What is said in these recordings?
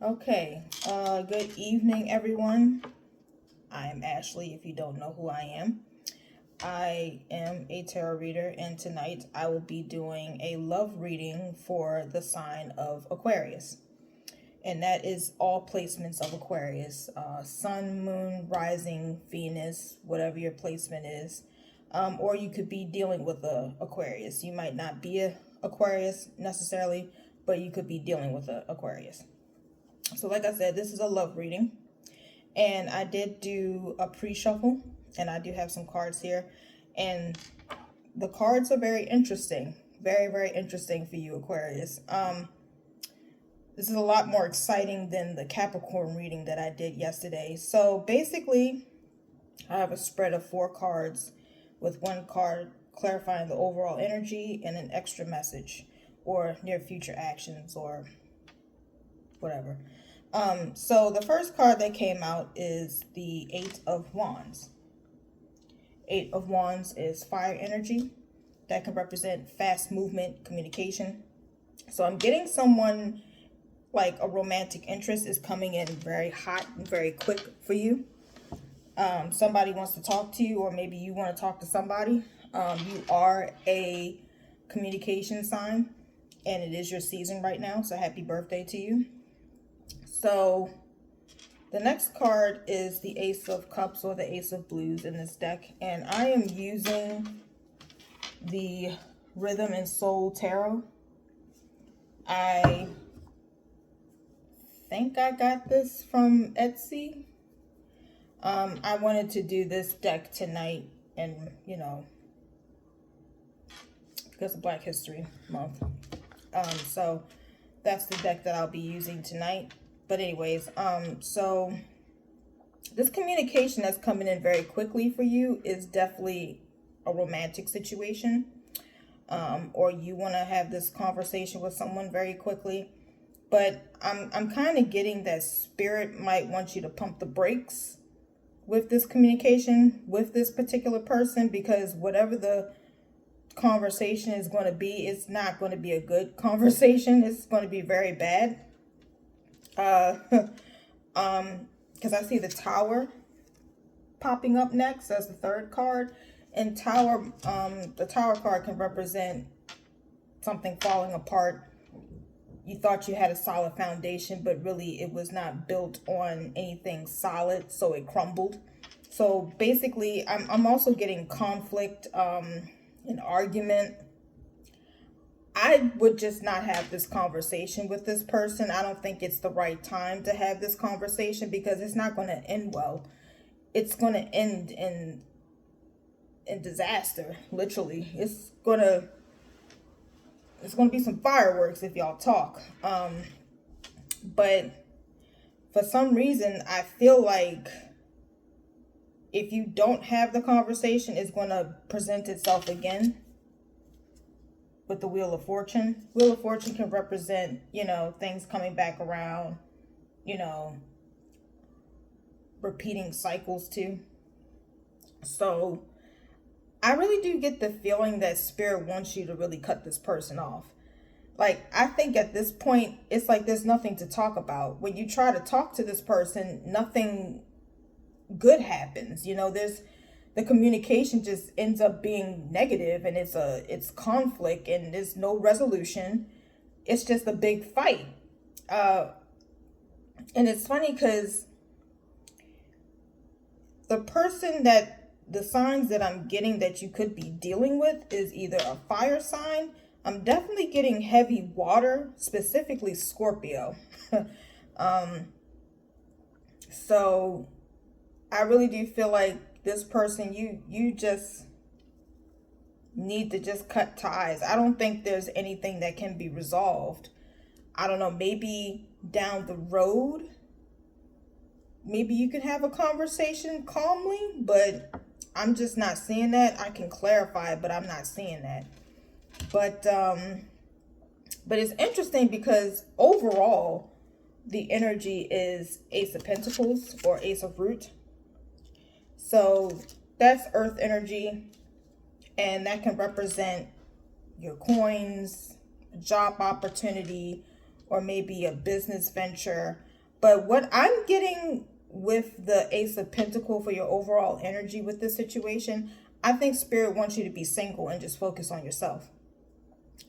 Okay, good evening, everyone. I am Ashley, if you don't know who I am. I am a tarot reader, and tonight I will be doing a love reading for the sign of Aquarius. And that is all placements of Aquarius, sun, moon, rising, Venus, whatever your placement is. Or you could be dealing with a Aquarius. You might not be a Aquarius necessarily, but you could be dealing with a Aquarius. So, like I said, this is a love reading, and I did do a pre-shuffle, and I do have some cards here, and the cards are very interesting, very interesting for you, Aquarius. This is a lot more exciting than the Capricorn reading that I did yesterday. So basically, I have a spread of 4 cards, with one card clarifying the overall energy and an extra message or near future actions or whatever. So the first card that came out is the Eight of Wands. Eight of Wands is fire energy that can represent fast movement, communication. So I'm getting someone like a romantic interest is coming in very hot and very quick for you. Somebody wants to talk to you, or maybe you want to talk to somebody. You are a communication sign, and it is your season right now. So happy birthday to you. So the next card is the Ace of Cups, or the Ace of Blues in this deck. And I am using the Rhythm and Soul Tarot. I think I got this from Etsy. I wanted to do this deck tonight, and because of Black History Month. So that's the deck that I'll be using tonight. But anyways, so this communication that's coming in very quickly for you is definitely a romantic situation. Or you want to have this conversation with someone very quickly. But I'm kind of getting that spirit might want you to pump the brakes with this communication with this particular person, because whatever the conversation is going to be, it's not going to be a good conversation. It's going to be very bad. Because I see the Tower popping up next as the third card, and the Tower card can represent something falling apart. You thought you had a solid foundation, but really it was not built on anything solid, so it crumbled. So basically, I'm also getting conflict, an argument. I would just not have this conversation with this person. I don't think it's the right time to have this conversation, because it's not going to end well. It's going to end in disaster, literally. It's going to be some fireworks if y'all talk. But for some reason, I feel like if you don't have the conversation, it's going to present itself again with the Wheel of Fortune. Wheel of Fortune can represent, things coming back around, repeating cycles too. So I really do get the feeling that Spirit wants you to really cut this person off. Like, I think at this point, it's like there's nothing to talk about. When you try to talk to this person, nothing good happens. There's the communication just ends up being negative, and it's conflict, and there's no resolution. It's just a big fight. And it's funny because the signs that I'm getting that you could be dealing with is either a fire sign. I'm definitely getting heavy water, specifically Scorpio. So I really do feel like this person, you just need to just cut ties. I don't think there's anything that can be resolved. I don't know, maybe down the road, maybe you can have a conversation calmly, but I'm just not seeing that. I can clarify it, but I'm not seeing that. But it's interesting because overall, the energy is Ace of Pentacles or Ace of Root. So that's earth energy, and that can represent your coins, job opportunity, or maybe a business venture. But what I'm getting with the Ace of Pentacles for your overall energy with this situation, I think Spirit wants you to be single and just focus on yourself.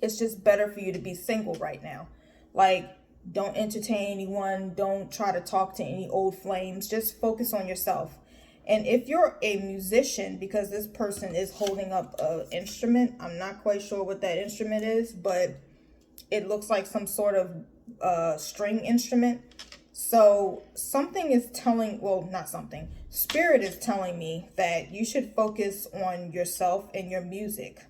It's just better for you to be single right now. Like, don't entertain anyone. Don't try to talk to any old flames. Just focus on yourself. And if you're a musician, because this person is holding up an instrument, I'm not quite sure what that instrument is, but it looks like some sort of string instrument. So something is telling, well, not something, Spirit is telling me that you should focus on yourself and your music,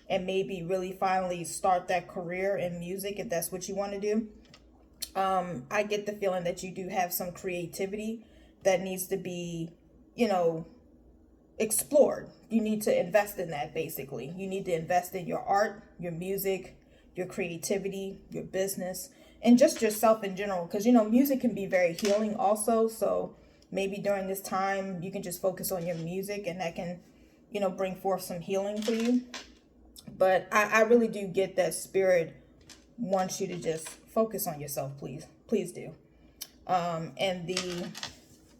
and maybe really finally start that career in music if that's what you want to do. I get the feeling that you do have some creativity that needs to be, explored. You need to invest in that, basically. You need to invest in your art, your music, your creativity, your business, and just yourself in general. Because, music can be very healing also. So maybe during this time, you can just focus on your music, and that can, bring forth some healing for you. But I really do get that Spirit wants you to just focus on yourself, please. Please do. And the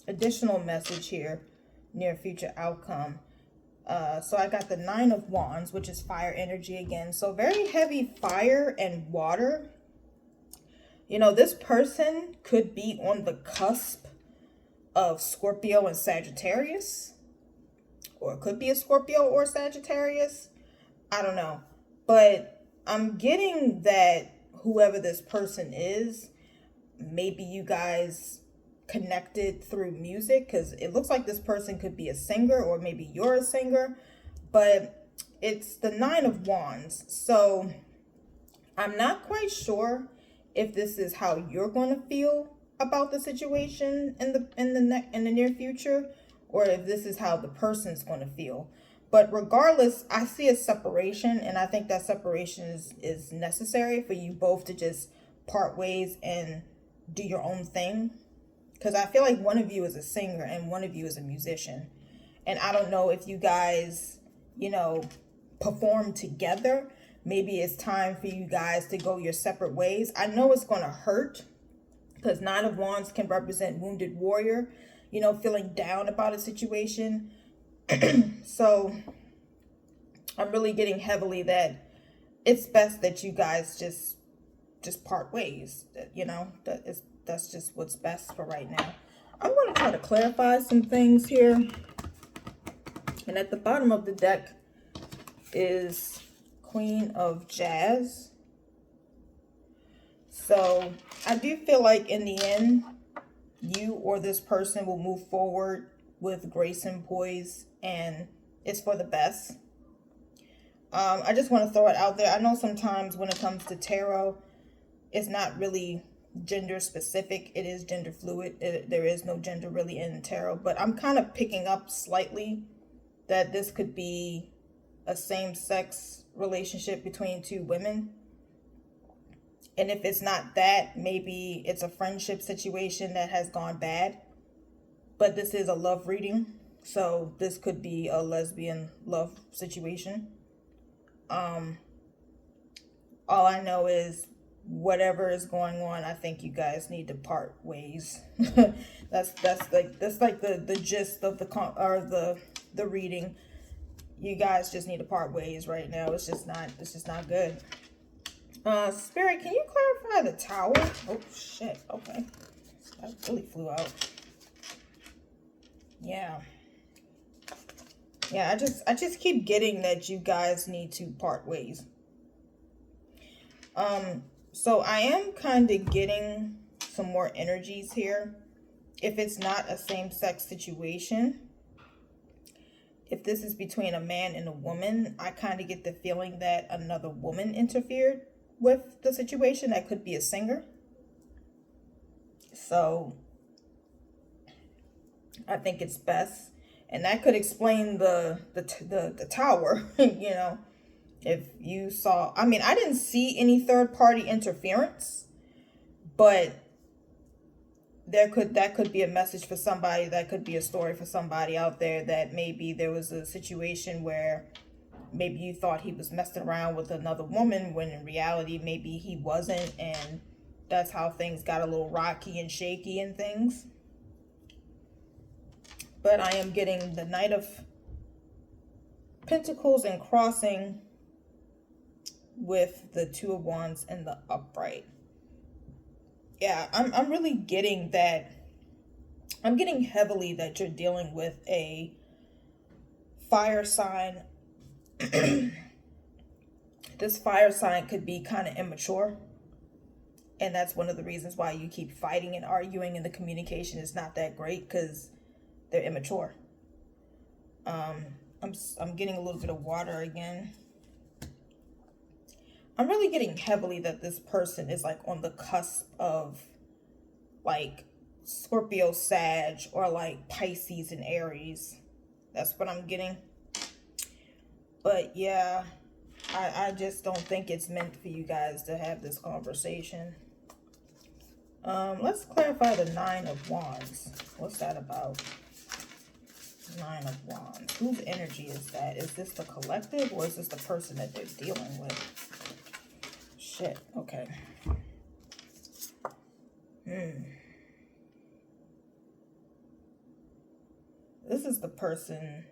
additional message here, near future outcome. So I got the 9 of Wands, which is fire energy again. So very heavy fire and water. This person could be on the cusp of Scorpio and Sagittarius. Or it could be a Scorpio or Sagittarius. I don't know. But I'm getting that whoever this person is, maybe you guys connected through music, because it looks like this person could be a singer, or maybe you're a singer, but it's the 9 of Wands. So I'm not quite sure if this is how you're going to feel about the situation in the near future, or if this is how the person's going to feel. But regardless, I see a separation, and I think that separation is necessary for you both to just part ways and do your own thing. Because I feel like one of you is a singer and one of you is a musician. And I don't know if you guys, perform together. Maybe it's time for you guys to go your separate ways. I know it's going to hurt, because 9 of Wands can represent wounded warrior, feeling down about a situation. So I'm really getting heavily that it's best that you guys just part ways. That's just what's best for right now. I'm going to try to clarify some things here. And at the bottom of the deck is Queen of Jazz. So I do feel like in the end, you or this person will move forward with grace and poise, and it's for the best. I just want to throw it out there. I know sometimes when it comes to tarot, it's not really gender specific. It is gender fluid. There is no gender really in tarot, but I'm kind of picking up slightly that this could be a same-sex relationship between two women. And if it's not that, maybe it's a friendship situation that has gone bad. But this is a love reading, so this could be a lesbian love situation. All I know is whatever is going on, I think you guys need to part ways. that's like the gist of the reading. You guys just need to part ways right now. It's just not good. Spirit, can you clarify the Tower? Oh shit. Okay, that really flew out. Yeah, I just keep getting that you guys need to part ways. So I am kind of getting some more energies here. If it's not a same-sex situation, if this is between a man and a woman, I kind of get the feeling that another woman interfered with the situation. That could be a singer. So I think it's best, and that could explain the Tower. If you saw, I mean, I didn't see any third party interference, but that could be a message for somebody. That could be a story for somebody out there, that maybe there was a situation where maybe you thought he was messing around with another woman when in reality maybe he wasn't, and that's how things got a little rocky and shaky and things. But I am getting the Knight of Pentacles and crossing with the Two of Wands and the upright. Yeah, I'm really getting that. I'm getting heavily that you're dealing with a fire sign. This fire sign could be kind of immature. And that's one of the reasons why you keep fighting and arguing and the communication is not that great, because they're immature. I'm getting a little bit of water again. I'm really getting heavily that this person is like on the cusp of like Scorpio, Sag, or like Pisces and Aries. That's what I'm getting. But yeah, I just don't think it's meant for you guys to have this conversation. Let's clarify the Nine of Wands. What's that about? Nine of Wands. Whose energy is that? Is this the collective or is this the person that they're dealing with? Shit. Okay. This is the person.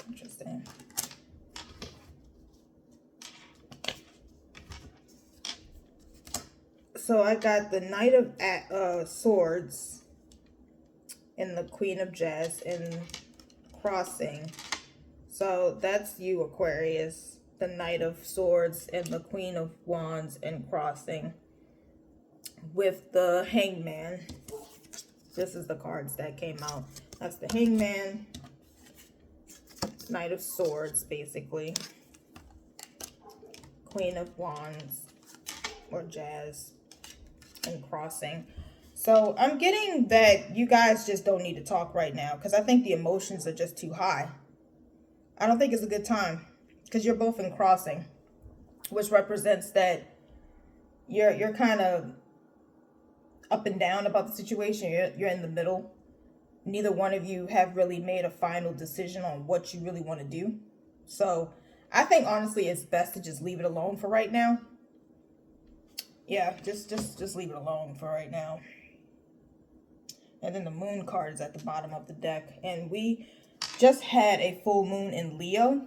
Interesting. So I got the Knight of Swords and the Queen of Jazz in crossing. So that's you, Aquarius. The Knight of Swords and the Queen of Wands in crossing with the Hangman. This is the cards that came out. That's the Hangman, Knight of Swords, basically. Queen of Wands or Jazz and crossing. So I'm getting that you guys just don't need to talk right now, because I think the emotions are just too high. I don't think it's a good time, because you're both in crossing, which represents that you're kind of up and down about the situation. You're in the middle. Neither one of you have really made a final decision on what you really want to do. So I think honestly it's best to just leave it alone for right now. Yeah, just leave it alone for right now. And then the Moon card is at the bottom of the deck, and we just had a full moon in Leo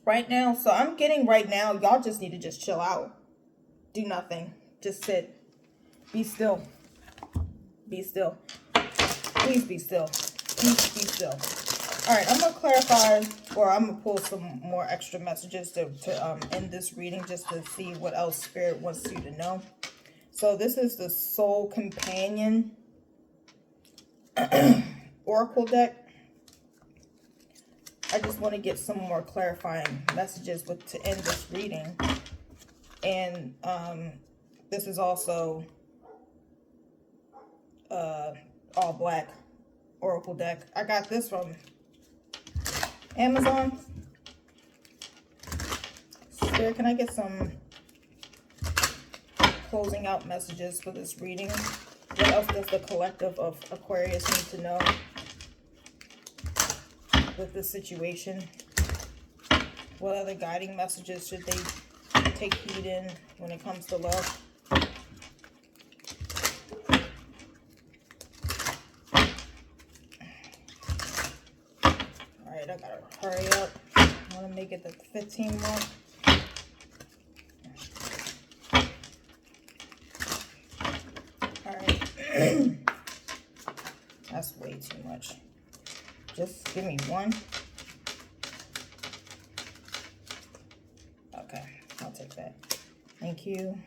right now. So I'm getting right now, y'all just need to just chill out. Do nothing. Just sit. Be still. Be still. Please be still. Please be still. All right, I'm going to clarify, or I'm going to pull some more extra messages to end this reading, just to see what else Spirit wants you to know. So this is the Soul Companion Oracle deck. I just want to get some more clarifying messages to end this reading. And this is also all black Oracle deck. I got this from Amazon. Spirit, can I get some closing out messages for this reading? What else does the collective of Aquarius need to know with this situation? What other guiding messages should they take heed in when it comes to love? Alright, I gotta hurry up. I want to make it the 15 mark. Alright. That's way too much. Just give me one. Okay, I'll take that. Thank you.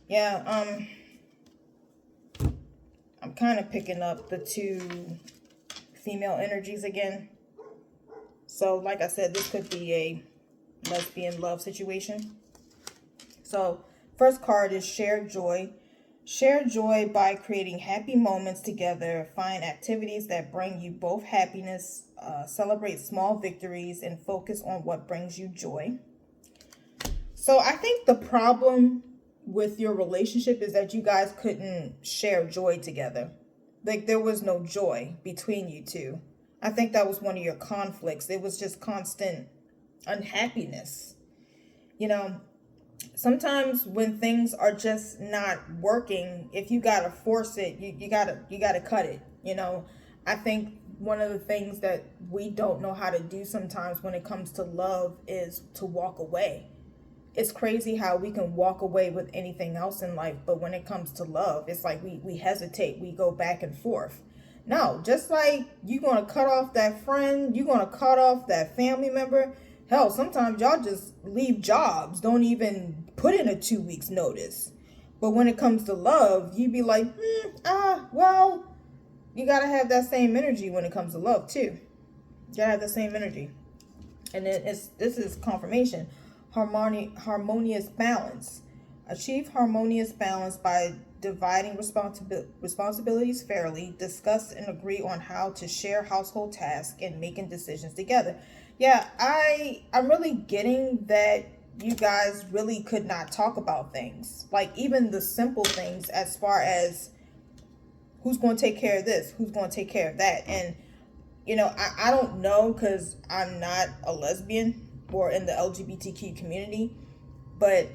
Yeah, I'm kind of picking up the two female energies again. So, like I said, this could be a lesbian love situation. So, first card is Shared Joy. Share joy by creating happy moments together. Find activities that bring you both happiness. Celebrate small victories and focus on what brings you joy. So I think the problem with your relationship is that you guys couldn't share joy together. Like, there was no joy between you two. I think that was one of your conflicts. It was just constant unhappiness. You know, sometimes when things are just not working, if you gotta force it, you gotta cut it. I think one of the things that we don't know how to do sometimes when it comes to love is to walk away. It's crazy how we can walk away with anything else in life, but when it comes to love, it's like we hesitate, we go back and forth. No, just like you're gonna cut off that friend, you're gonna cut off that family member. Hell, sometimes y'all just leave jobs, don't even put in a 2 weeks notice. But when it comes to love, you be like, well, you gotta have that same energy when it comes to love too. You gotta have the same energy. And then this is confirmation. Harmonious balance. Achieve harmonious balance by dividing responsibilities fairly, discuss and agree on how to share household tasks, and making decisions together. Yeah, I'm really getting that you guys really could not talk about things. Like even the simple things as far as who's going to take care of this, who's going to take care of that. And I don't know, because I'm not a lesbian or in the LGBTQ community, but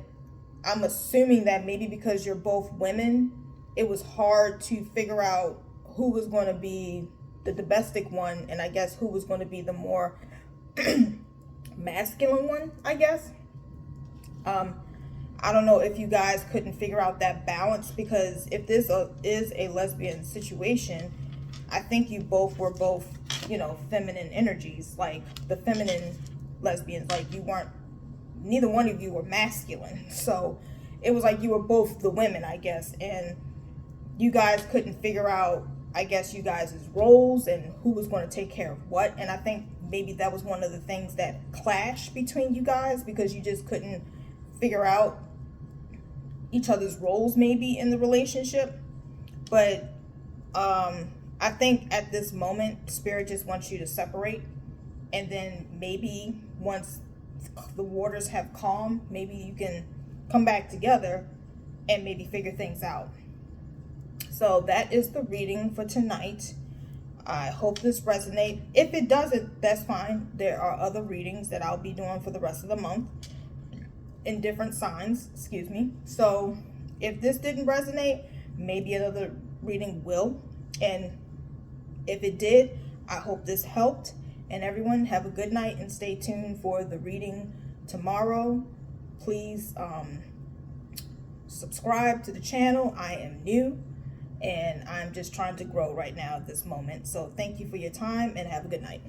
I'm assuming that maybe because you're both women, it was hard to figure out who was going to be the domestic one, and I guess who was going to be the more masculine one, I guess. I don't know if you guys couldn't figure out that balance, because if this is a lesbian situation, I think you both were both, feminine energies, like the feminine lesbians, like neither one of you were masculine. So it was like you were both the women, I guess, and you guys couldn't figure out, I guess, you guys' roles and who was going to take care of what. And I think maybe that was one of the things that clashed between you guys, because you just couldn't figure out each other's roles maybe in the relationship. But I think at this moment, Spirit just wants you to separate, and then maybe once the waters have calm, maybe you can come back together and maybe figure things out. So that is the reading for tonight. I hope this resonates. If it doesn't, that's fine. There are other readings that I'll be doing for the rest of the month in different signs, So if this didn't resonate, maybe another reading will. And if it did, I hope this helped. And everyone, have a good night and stay tuned for the reading tomorrow. Please subscribe to the channel. I am new and I'm just trying to grow right now at this moment. So thank you for your time and have a good night.